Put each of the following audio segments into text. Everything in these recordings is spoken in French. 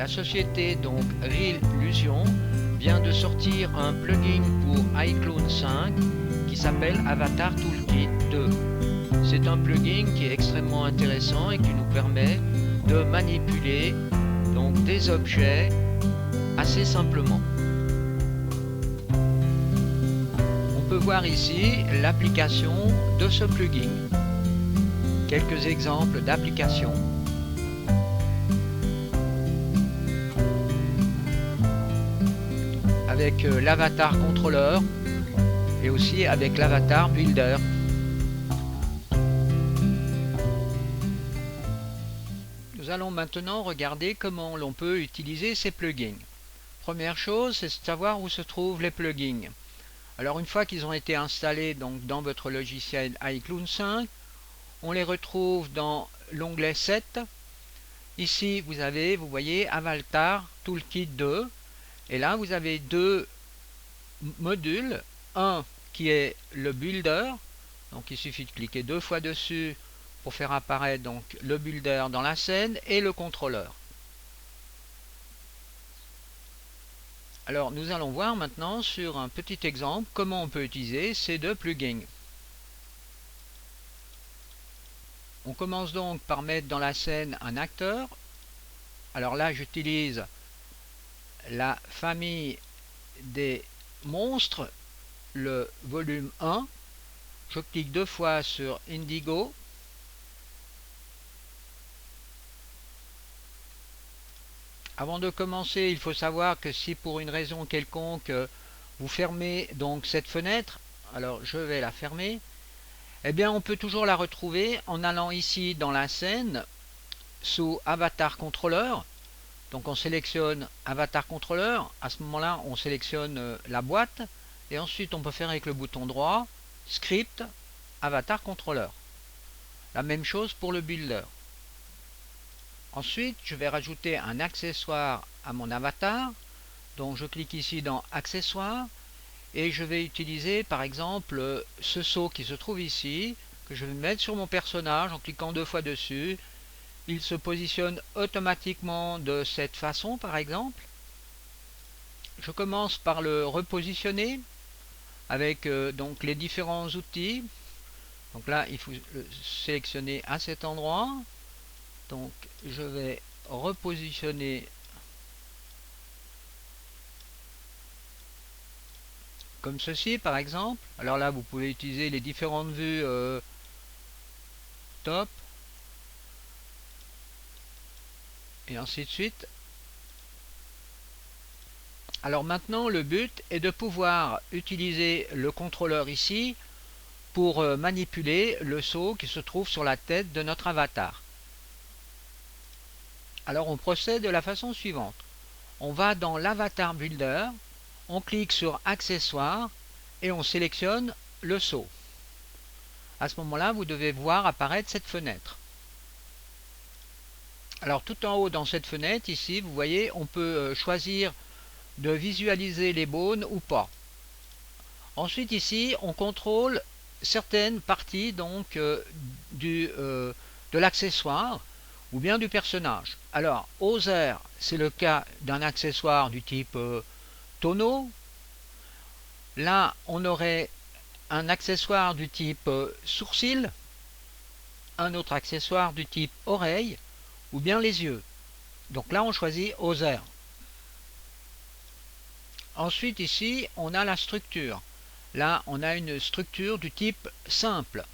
La société donc Reallusion vient de sortir un plugin pour iClone 5 qui s'appelle Avatar Toolkit 2. C'est un plugin qui est extrêmement intéressant et qui nous permet de manipuler donc des objets assez simplement. On peut voir ici l'application de ce plugin. Quelques exemples d'applications. Avec l'avatar contrôleur et aussi avec l'avatar builder. Nous allons maintenant regarder comment l'on peut utiliser ces plugins. Première chose, c'est de savoir où se trouvent les plugins. Alors une fois qu'ils ont été installés donc dans votre logiciel iClone 5, on les retrouve dans l'onglet 7. Ici vous voyez Avatar Toolkit 2. Et là, vous avez deux modules. Un qui est le builder. Donc, il suffit de cliquer 2 fois dessus pour faire apparaître donc le builder dans la scène et le contrôleur. Alors, nous allons voir maintenant sur un petit exemple comment on peut utiliser ces deux plugins. On commence donc par mettre dans la scène un acteur. Alors là, j'utilise la famille des monstres, le volume 1. Je clique 2 fois sur Indigo. Avant de commencer, il faut savoir que si pour une raison quelconque vous fermez donc cette fenêtre, alors je vais la fermer, eh bien on peut toujours la retrouver en allant ici dans la scène sous Avatar Controller. Donc on sélectionne Avatar Controller, à ce moment-là on sélectionne la boîte et ensuite on peut faire avec le bouton droit Script Avatar Controller. La même chose pour le Builder. Ensuite je vais rajouter un accessoire à mon avatar, donc je clique ici dans Accessoires et je vais utiliser par exemple ce seau qui se trouve ici, que je vais mettre sur mon personnage en cliquant 2 fois dessus. Il se positionne automatiquement de cette façon par exemple. Je commence par le repositionner avec donc les différents outils. Donc là il faut le sélectionner à cet endroit. Donc je vais repositionner comme ceci par exemple. Alors là vous pouvez utiliser les différentes vues top et ainsi de suite. Alors maintenant le but est de pouvoir utiliser le contrôleur ici pour manipuler le seau qui se trouve sur la tête de notre avatar. Alors on procède de la façon suivante. On va dans l'avatar builder, on clique sur accessoires et on sélectionne le seau. À ce moment-là, vous devez voir apparaître cette fenêtre. Alors tout en haut dans cette fenêtre, ici, vous voyez, on peut choisir de visualiser les bones ou pas. Ensuite ici, on contrôle certaines parties donc de l'accessoire ou bien du personnage. Alors, Other, c'est le cas d'un accessoire du type tonneau. Là, on aurait un accessoire du type sourcil, un autre accessoire du type oreille, ou bien les yeux. Donc là, on choisit Other. Ensuite, ici, on a la structure. Là, on a une structure du type simple.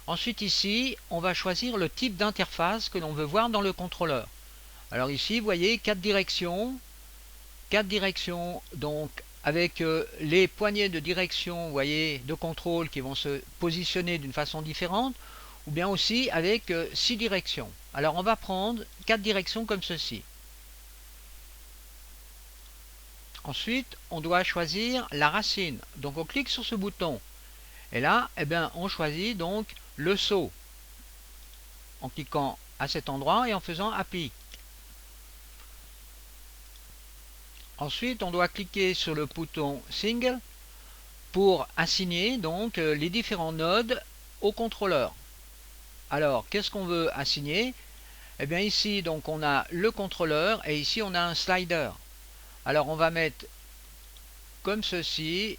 Ensuite ici, on va choisir le type d'interface que l'on veut voir dans le contrôleur. Alors ici, vous voyez 4 directions donc avec les poignées de direction, vous voyez, de contrôle qui vont se positionner d'une façon différente, ou bien aussi avec 6 directions. Alors on va prendre 4 directions comme ceci. Ensuite, on doit choisir la racine. Donc on clique sur ce bouton. Et là, eh bien, on choisit donc le seau en cliquant à cet endroit et en faisant Apply. Ensuite, on doit cliquer sur le bouton Single pour assigner donc les différents nodes au contrôleur. Alors, qu'est-ce qu'on veut assigner? Eh bien ici, donc on a le contrôleur et ici on a un slider. Alors on va mettre comme ceci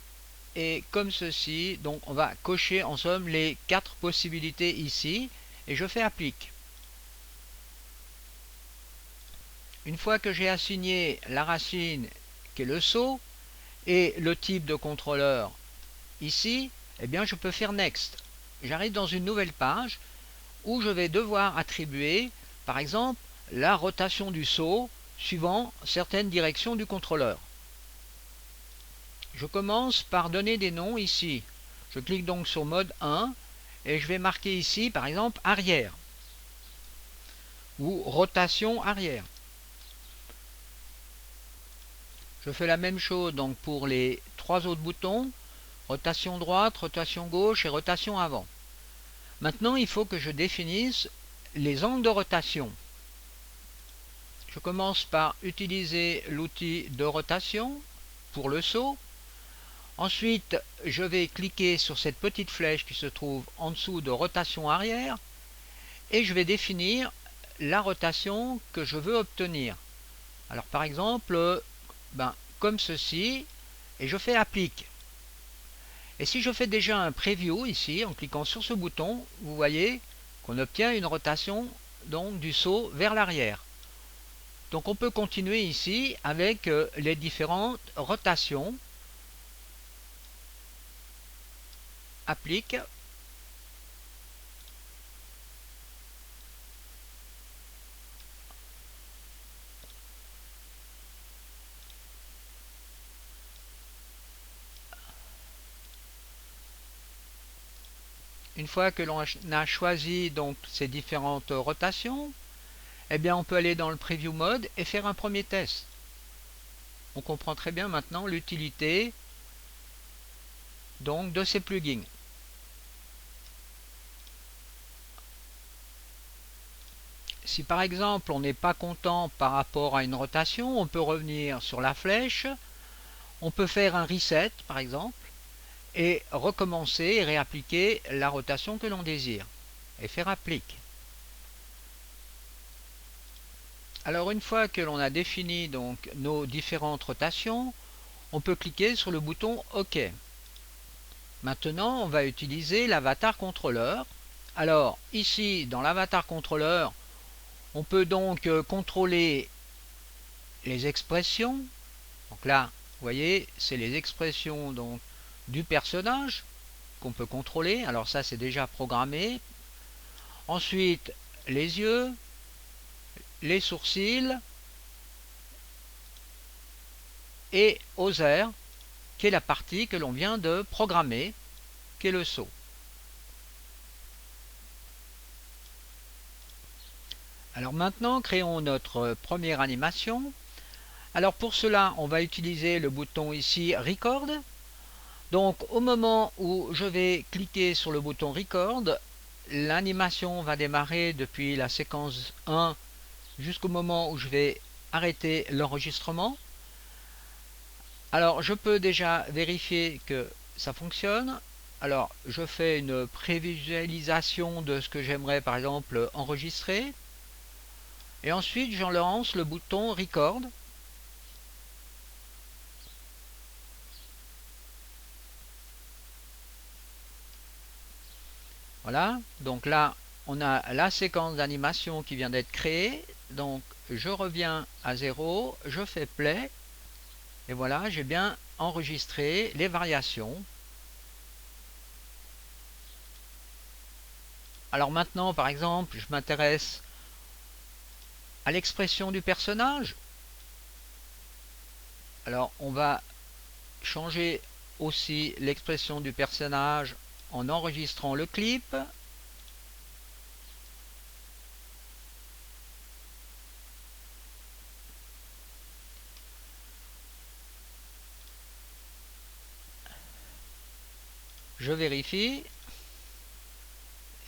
et comme ceci. Donc on va cocher en somme les 4 possibilités ici et je fais applique. Une fois que j'ai assigné la racine qui est le saut et le type de contrôleur ici, eh bien je peux faire next. J'arrive dans une nouvelle page où je vais devoir attribuer par exemple la rotation du saut suivant certaines directions du contrôleur. Je commence par donner des noms ici. Je clique donc sur mode 1 et je vais marquer ici par exemple arrière ou rotation arrière. Je fais la même chose donc pour les 3 autres boutons, rotation droite, rotation gauche et rotation avant. Maintenant il faut que je définisse les angles de rotation. Je commence par utiliser l'outil de rotation pour le saut. Ensuite, je vais cliquer sur cette petite flèche qui se trouve en dessous de rotation arrière et je vais définir la rotation que je veux obtenir. Alors par exemple, comme ceci, et je fais applique. Et si je fais déjà un preview ici, en cliquant sur ce bouton, vous voyez qu'on obtient une rotation donc du saut vers l'arrière. Donc on peut continuer ici avec les différentes rotations. Applique. Une fois que l'on a choisi donc ces différentes rotations, eh bien on peut aller dans le preview mode et faire un premier test. On comprend très bien maintenant l'utilité donc de ces plugins. Si par exemple on n'est pas content par rapport à une rotation, on peut revenir sur la flèche, on peut faire un reset par exemple, et recommencer et réappliquer la rotation que l'on désire, et faire applique. Alors une fois que l'on a défini donc nos différentes rotations, on peut cliquer sur le bouton OK. Maintenant, on va utiliser l'avatar contrôleur. Alors ici, dans l'avatar contrôleur, on peut donc contrôler les expressions. Donc là, vous voyez, c'est les expressions donc du personnage qu'on peut contrôler. Alors ça, c'est déjà programmé. Ensuite, les yeux, les sourcils et Other, qui est la partie que l'on vient de programmer, qui est le saut. Alors maintenant, créons notre première animation. Alors pour cela, on va utiliser le bouton ici Record. Donc au moment où je vais cliquer sur le bouton Record, l'animation va démarrer depuis la séquence 1 jusqu'au moment où je vais arrêter l'enregistrement. Alors je peux déjà vérifier que ça fonctionne. Alors je fais une prévisualisation de ce que j'aimerais par exemple enregistrer. Et ensuite j'en lance le bouton Record. Voilà, donc là on a la séquence d'animation qui vient d'être créée. Donc je reviens à 0, je fais play. Et voilà, j'ai bien enregistré les variations. Alors maintenant, par exemple, je m'intéresse à l'expression du personnage. Alors on va changer aussi l'expression du personnage en enregistrant le clip. Je vérifie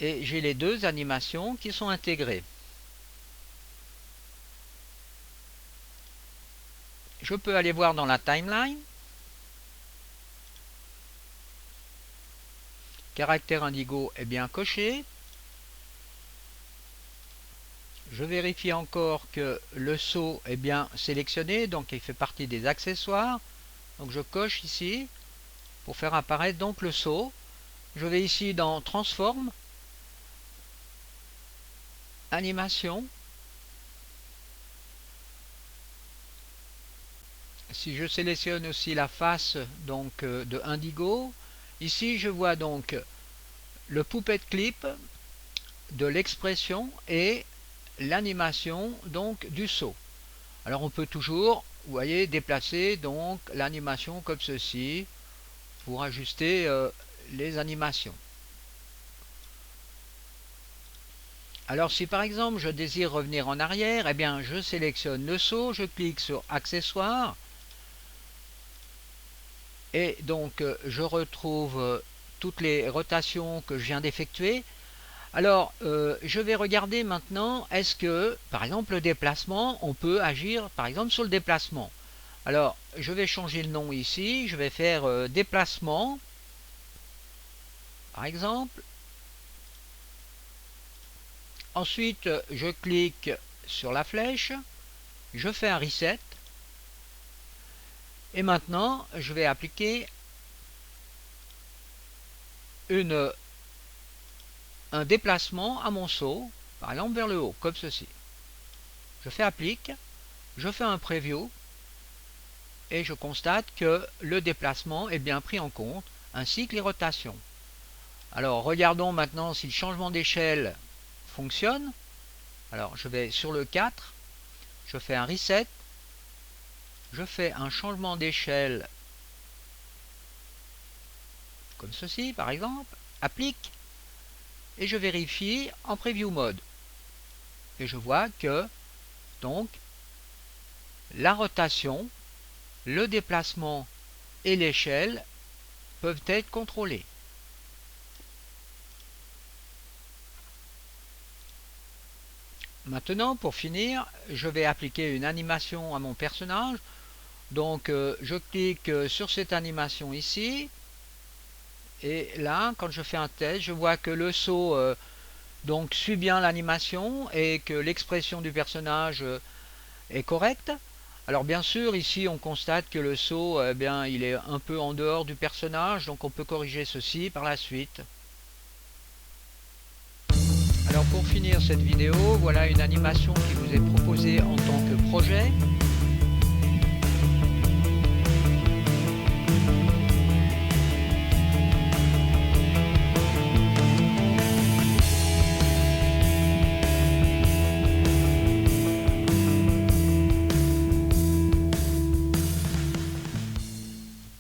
et j'ai les deux animations qui sont intégrées. Je peux aller voir dans la timeline. Caractère indigo est bien coché. Je vérifie encore que le saut est bien sélectionné, donc il fait partie des accessoires. Donc je coche ici pour faire apparaître donc le saut. Je vais ici dans Transform, Animation. Si je sélectionne aussi la face donc de Indigo, ici je vois donc le Puppet Clip de l'expression et l'animation donc du saut. Alors on peut toujours, vous voyez, déplacer donc l'animation comme ceci pour ajuster les animations. Alors si par exemple je désire revenir en arrière, eh bien je sélectionne le saut, je clique sur accessoires et donc je retrouve toutes les rotations que je viens d'effectuer. Alors je vais regarder maintenant, est-ce que par exemple le déplacement, on peut agir par exemple sur le déplacement. Alors je vais changer le nom ici, je vais faire déplacement par exemple. Ensuite, je clique sur la flèche, je fais un reset et maintenant je vais appliquer un déplacement à mon saut, par exemple vers le haut, comme ceci. Je fais applique, je fais un preview et je constate que le déplacement est bien pris en compte, ainsi que les rotations. Alors regardons maintenant si le changement d'échelle fonctionne. Alors je vais sur le 4, je fais un reset, je fais un changement d'échelle comme ceci par exemple, applique et je vérifie en preview mode. Et je vois que donc la rotation, le déplacement et l'échelle peuvent être contrôlés. Maintenant, pour finir, je vais appliquer une animation à mon personnage. Donc, je clique sur cette animation ici. Et là, quand je fais un test, je vois que le saut donc, suit bien l'animation et que l'expression du personnage est correcte. Alors bien sûr, ici on constate que le saut, eh bien, il est un peu en dehors du personnage, donc on peut corriger ceci par la suite. Alors pour finir cette vidéo, voilà une animation qui vous est proposée en tant que projet.